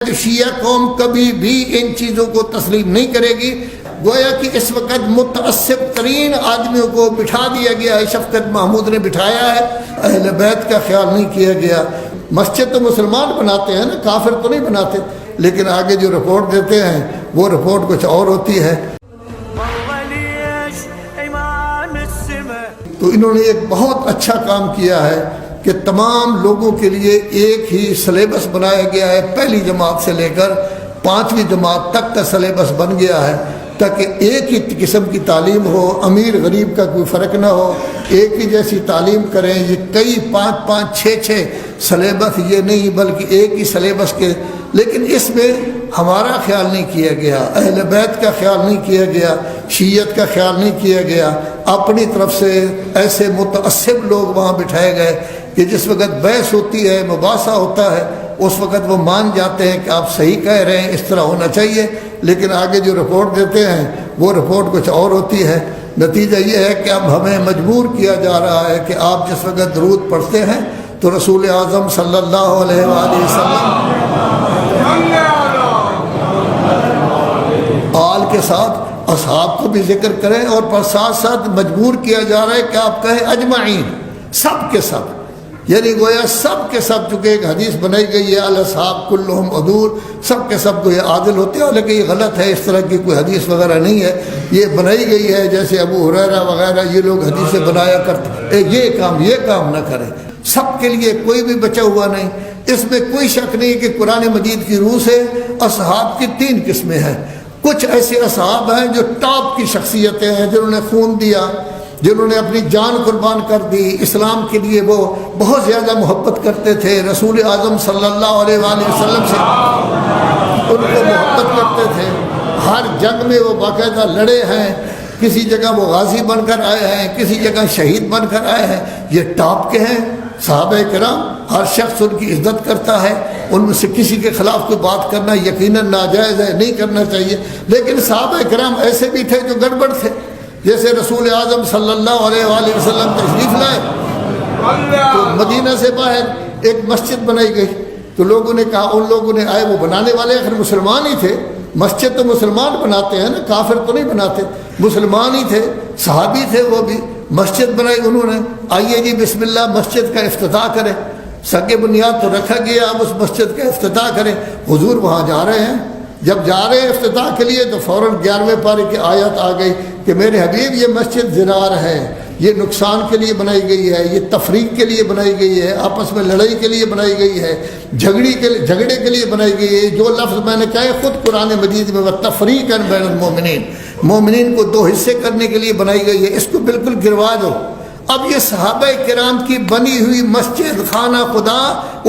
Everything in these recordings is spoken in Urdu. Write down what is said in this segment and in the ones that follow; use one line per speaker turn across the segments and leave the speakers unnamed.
تو شیعہ قوم کبھی بھی ان چیزوں کو تسلیم نہیں کرے گی۔ گویا کہ اس وقت متعصب ترین آدمیوں کو بٹھا دیا گیا ہے، شفقت محمود نے بٹھایا ہے، اہل بیت کا خیال نہیں کیا گیا۔ مسجد تو مسلمان بناتے ہیں نا، کافر تو نہیں بناتے، لیکن آگے جو رپورٹ دیتے ہیں وہ رپورٹ کچھ اور ہوتی ہے۔ تو انہوں نے ایک بہت اچھا کام کیا ہے کہ تمام لوگوں کے لیے ایک ہی سلیبس بنایا گیا ہے، پہلی جماعت سے لے کر 5ویں جماعت تک کا سلیبس بن گیا ہے، تاکہ ایک ہی قسم کی تعلیم ہو، امیر غریب کا کوئی فرق نہ ہو، ایک ہی جیسی تعلیم کریں۔ یہ کئی 5 6 سلیبس یہ نہیں، بلکہ ایک ہی سلیبس کے، لیکن اس میں ہمارا خیال نہیں کیا گیا، اہل بیت کا خیال نہیں کیا گیا، شیعت کا خیال نہیں کیا گیا، اپنی طرف سے ایسے متعصب لوگ وہاں بٹھائے گئے کہ جس وقت بحث ہوتی ہے، مباحثہ ہوتا ہے، اس وقت وہ مان جاتے ہیں کہ آپ صحیح کہہ رہے ہیں، اس طرح ہونا چاہیے، لیکن آگے جو رپورٹ دیتے ہیں وہ رپورٹ کچھ اور ہوتی ہے۔ نتیجہ یہ ہے کہ اب ہمیں مجبور کیا جا رہا ہے کہ آپ جس وقت درود پڑھتے ہیں تو رسول اعظم صلی اللہ علیہ وآلہ وسلم آل کے ساتھ اصحاب کو بھی ذکر کریں، اور پر ساتھ ساتھ مجبور کیا جا رہا ہے کہ آپ کہیں اجمعین، سب کے سب، یعنی گویا سب کے سب، چونکہ ایک حدیث بنائی گئی ہے الاصحاب کلہم عدول، سب کے سب کو یہ عادل ہوتے ہیں، حالانکہ یہ غلط ہے، اس طرح کی کوئی حدیث وغیرہ نہیں ہے، یہ بنائی گئی ہے جیسے ابو ہریرہ وغیرہ یہ لوگ حدیثیں بنایا کرتے، یہ کام نہ کریں، سب کے لیے کوئی بھی بچا ہوا نہیں۔ اس میں کوئی شک نہیں کہ قرآن مجید کی روح سے اصحاب کی 3 قسمیں ہیں۔ کچھ ایسے اصحاب ہیں جو ٹاپ کی شخصیتیں ہیں، جنہوں نے خون دیا، جنہوں نے اپنی جان قربان کر دی، اسلام کے لیے وہ بہت زیادہ محبت کرتے تھے، رسول اعظم صلی اللہ علیہ وآلہ وسلم سے ان کو محبت کرتے تھے، ہر جنگ میں وہ باقاعدہ لڑے ہیں، کسی جگہ وہ غازی بن کر آئے ہیں، کسی جگہ شہید بن کر آئے ہیں، یہ ٹاپ کے ہیں صحابہ کرام، ہر شخص ان کی عزت کرتا ہے، ان میں سے کسی کے خلاف کوئی بات کرنا یقیناً ناجائز ہے، نہیں کرنا چاہیے، لیکن صحابہ کرام ایسے بھی تھے جو گڑبڑ تھے، جیسے رسول اعظم صلی اللہ علیہ وآلہ وسلم تشریف لائے تو مدینہ سے باہر ایک مسجد بنائی گئی، تو لوگوں نے کہا، ان لوگوں نے آئے، وہ بنانے والے آخر مسلمان ہی تھے، مسجد تو مسلمان بناتے ہیں نا، کافر تو نہیں بناتے، مسلمان ہی تھے، صحابی تھے، وہ بھی مسجد بنائی انہوں نے، آئیے جی بسم اللہ مسجد کا افتتاح کریں، سنگ بنیاد تو رکھا گیا، اب اس مسجد کا افتتاح کریں، حضور وہاں جا رہے ہیں، جب جا رہے ہیں افتتاح کے لیے تو فوراً 11ویں پارے کی آیت آ گئی کہ میرے حبیب یہ مسجد زرار ہے، یہ نقصان کے لیے بنائی گئی ہے، یہ تفریق کے لیے بنائی گئی ہے، آپس میں لڑائی کے لیے بنائی گئی ہے، جھگڑے کے لیے بنائی گئی ہے، جو لفظ میں نے کہا خود قرآن مجید میں تفریقاً بین المومنین، مومنین کو 2 حصے کرنے کے لیے بنائی گئی ہے، اس کو بالکل گروا دو۔ اب یہ صحابہ کرام کی بنی ہوئی مسجد خانہ خدا،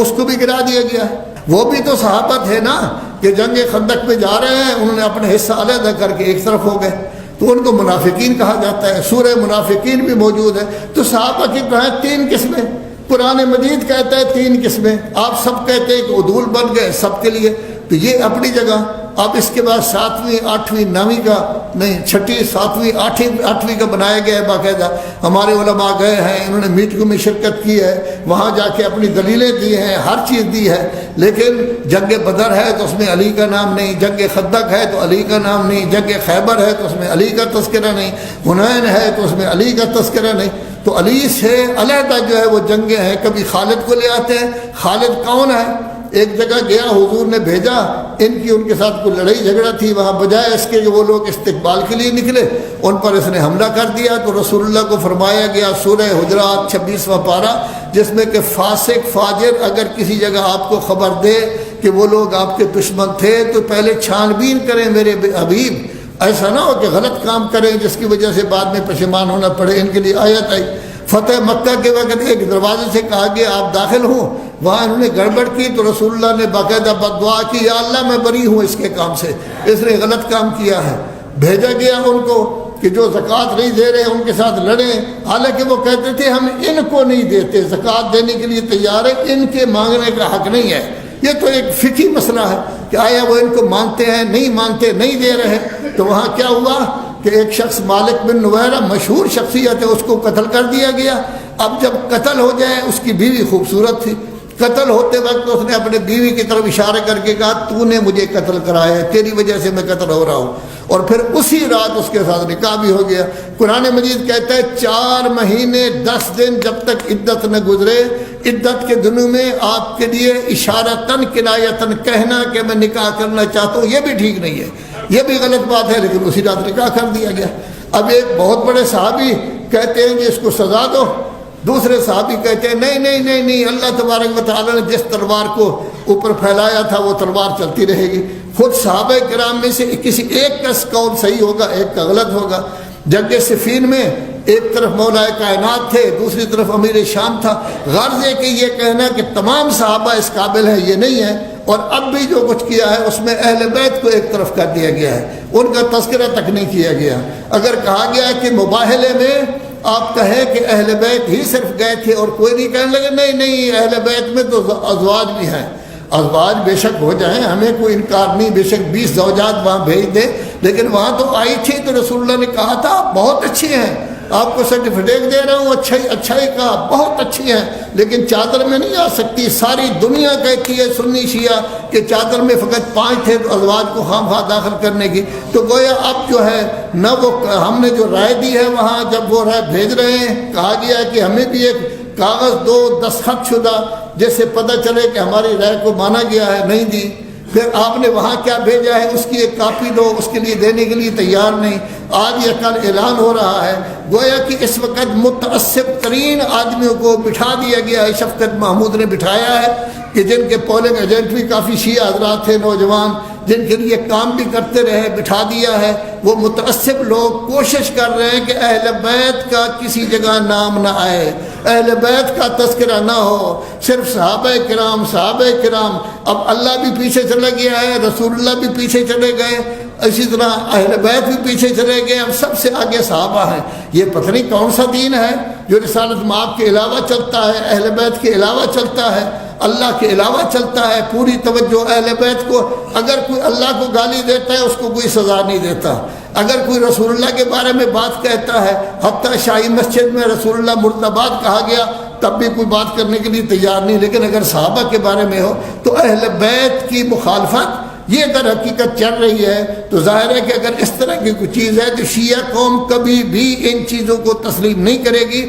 اس کو بھی گرا دیا گیا ہے، وہ بھی تو صحابہ تھے نا کہ جنگ خندق میں جا رہے ہیں، انہوں نے اپنے حصہ علیحدہ کر کے ایک طرف ہو گئے، تو ان کو منافقین کہا جاتا ہے، سورہ منافقین بھی موجود ہے۔ تو صحابہ کی کہیں 3 قسمیں، قرآن مجید کہتا ہے 3 قسمیں، آپ سب کہتے ہیں کہ عدول بن گئے سب کے لیے، تو یہ اپنی جگہ۔ اب اس کے بعد 7ویں 8ویں 9ویں کا نہیں، 6ٹھی 7ویں 8ویں کا بنایا گیا ہے باقاعدہ، ہمارے علماء گئے ہیں، انہوں نے میٹنگوں میں شرکت کی ہے، وہاں جا کے اپنی دلیلیں دی ہیں، ہر چیز دی ہے، لیکن جنگ بدر ہے تو اس میں علی کا نام نہیں، جنگ خندق ہے تو علی کا نام نہیں، جنگ خیبر ہے تو اس میں علی کا تذکرہ نہیں، حنین ہے تو اس میں علی کا تذکرہ نہیں، تو علی سے علیحدہ جو ہے وہ جنگیں ہیں۔ کبھی خالد کو لے آتے ہیں، خالد کون ہے؟ ایک جگہ گیا، حضور نے بھیجا، ان کے ساتھ کوئی لڑائی جھگڑا تھی، وہاں بجائے اس کے کہ وہ لوگ استقبال کے لیے نکلے، ان پر اس نے حملہ کر دیا، تو رسول اللہ کو فرمایا گیا سورہ حجرات 26واں پارہ، جس میں کہ فاسق فاجر اگر کسی جگہ آپ کو خبر دے کہ وہ لوگ آپ کے دشمن تھے تو پہلے چھان بین کریں میرے حبیب، ایسا نہ ہو کہ غلط کام کریں جس کی وجہ سے بعد میں پشیمان ہونا پڑے۔ ان کے لیے آیت آئی۔ فتح مکہ کے وقت ایک دروازے سے کہا گیا آپ داخل ہوں، وہاں انہوں نے گڑبڑ کی تو رسول اللہ نے باقاعدہ بد دعا کی، یا اللہ میں بری ہوں اس کے کام سے، اس نے غلط کام کیا ہے۔ بھیجا گیا ان کو کہ جو زکوٰۃ نہیں دے رہے ان کے ساتھ لڑیں، حالانکہ وہ کہتے تھے ہم ان کو نہیں دیتے، زکوٰۃ دینے کے لیے تیار ہے، ان کے مانگنے کا حق نہیں ہے۔ یہ تو ایک فقہی مسئلہ ہے کہ آیا وہ ان کو مانتے ہیں، نہیں مانتے، نہیں دے رہے۔ تو وہاں کیا ہوا کہ ایک شخص مالک بن نویرہ مشہور شخصیت ہے، اس کو قتل کر دیا گیا۔ اب جب قتل ہو جائے، اس کی بیوی خوبصورت تھی، قتل ہوتے وقت اس نے اپنے بیوی کی طرف اشارہ کر کے کہا تو نے مجھے قتل کرایا ہے، تیری وجہ سے میں قتل ہو رہا ہوں، اور پھر اسی رات اس کے ساتھ نکاح بھی ہو گیا۔ قرآن مجید کہتا ہے 4 مہینے 10 دن جب تک عدت نہ گزرے، عدت کے دنوں میں آپ کے لیے اشارتاً کنایتاً کہنا کہ میں نکاح کرنا چاہتا ہوں یہ بھی ٹھیک نہیں ہے، یہ بھی غلط بات ہے، لیکن اسی رات نکاح کر دیا گیا۔ اب ایک بہت بڑے صحابی کہتے ہیں کہ اس کو سزا دو، دوسرے صحابی کہتے ہیں نہیں نہیں نہیں نہیں، اللہ تبارک و تعالیٰ نے جس تلوار کو اوپر پھیلایا تھا وہ تلوار چلتی رہے گی۔ خود صحابہ کرام میں سے کسی ایک کا قول صحیح ہوگا، ایک کا غلط ہوگا۔ جنگ صفین میں ایک طرف مولا کائنات تھے، دوسری طرف امیر شام تھا۔ غرض ہے کہ یہ کہنا کہ تمام صحابہ اس قابل ہے یہ نہیں ہے، اور اب بھی جو کچھ کیا ہے اس میں اہل بیت کو ایک طرف کر دیا گیا ہے، ان کا تذکرہ تک نہیں کیا گیا۔ اگر کہا گیا کہ مباہلے میں آپ کہیں کہ اہل بیت ہی صرف گئے تھے اور کوئی نہیں، کہنے لگے نہیں نہیں اہل بیت میں تو ازواج بھی ہیں، ازواج بے شک ہو جائیں، ہمیں کوئی انکار نہیں، بے شک 20 زوجات وہاں بھیج دیں، لیکن وہاں تو آئی تھی تو رسول اللہ نے کہا تھا بہت اچھی ہیں، آپ کو سرٹیفکیٹ دے رہا ہوں، اچھا ہی کہا، بہت اچھی ہیں، لیکن چادر میں نہیں آ سکتی۔ ساری دنیا کہتی ہے سنی شیعہ کہ چادر میں فقط 5 تھے تو ازواج کو خام خواہ داخل کرنے کی، تو گویا اب جو ہے نہ وہ ہم نے جو رائے دی ہے وہاں جب وہ رائے بھیج رہے ہیں، کہا گیا ہے کہ ہمیں بھی ایک کاغذ دو دستخط شدہ جس سے پتہ چلے کہ ہماری رائے کو مانا گیا ہے، نہیں دی۔ پھر آپ نے وہاں کیا بھیجا ہے اس کی ایک کاپی دو، اس کے لیے دینے کے لیے تیار نہیں۔ آج یا کل اعلان ہو رہا ہے، گویا کہ اس وقت متعصب ترین آدمیوں کو بٹھا دیا گیا ہے، شفقت محمود نے بٹھایا ہے کہ جن کے پولنگ ایجنٹ بھی کافی شیعہ حضرات تھے، نوجوان جن کے لیے کام بھی کرتے رہے، بٹھا دیا ہے۔ وہ متعصب لوگ کوشش کر رہے ہیں کہ اہل بیت کا کسی جگہ نام نہ آئے، اہل بیت کا تذکرہ نہ ہو، صرف صحابہ کرام۔ اب اللہ بھی پیچھے چلا گیا ہے، رسول اللہ بھی پیچھے چلے گئے، اسی طرح اہل بیت بھی پیچھے چلے گئے، اب سب سے آگے صحابہ ہیں۔ یہ پتہ نہیں کون سا دین ہے جو رسالت مآب کے علاوہ چلتا ہے، اہل بیت کے علاوہ چلتا ہے، اللہ کے علاوہ چلتا ہے۔ پوری توجہ اہل بیت کو، اگر کوئی اللہ کو گالی دیتا ہے اس کو کوئی سزا نہیں دیتا، اگر کوئی رسول اللہ کے بارے میں بات کہتا ہے، حتیٰ شاہی مسجد میں رسول اللہ مرتبات کہا گیا تب بھی کوئی بات کرنے کے لیے تیار نہیں، لیکن اگر صحابہ کے بارے میں ہو تو اہل بیت کی مخالفت یہ اگر حقیقت چل رہی ہے تو ظاہر ہے کہ اگر اس طرح کی کوئی چیز ہے تو شیعہ قوم کبھی بھی ان چیزوں کو تسلیم نہیں کرے گی۔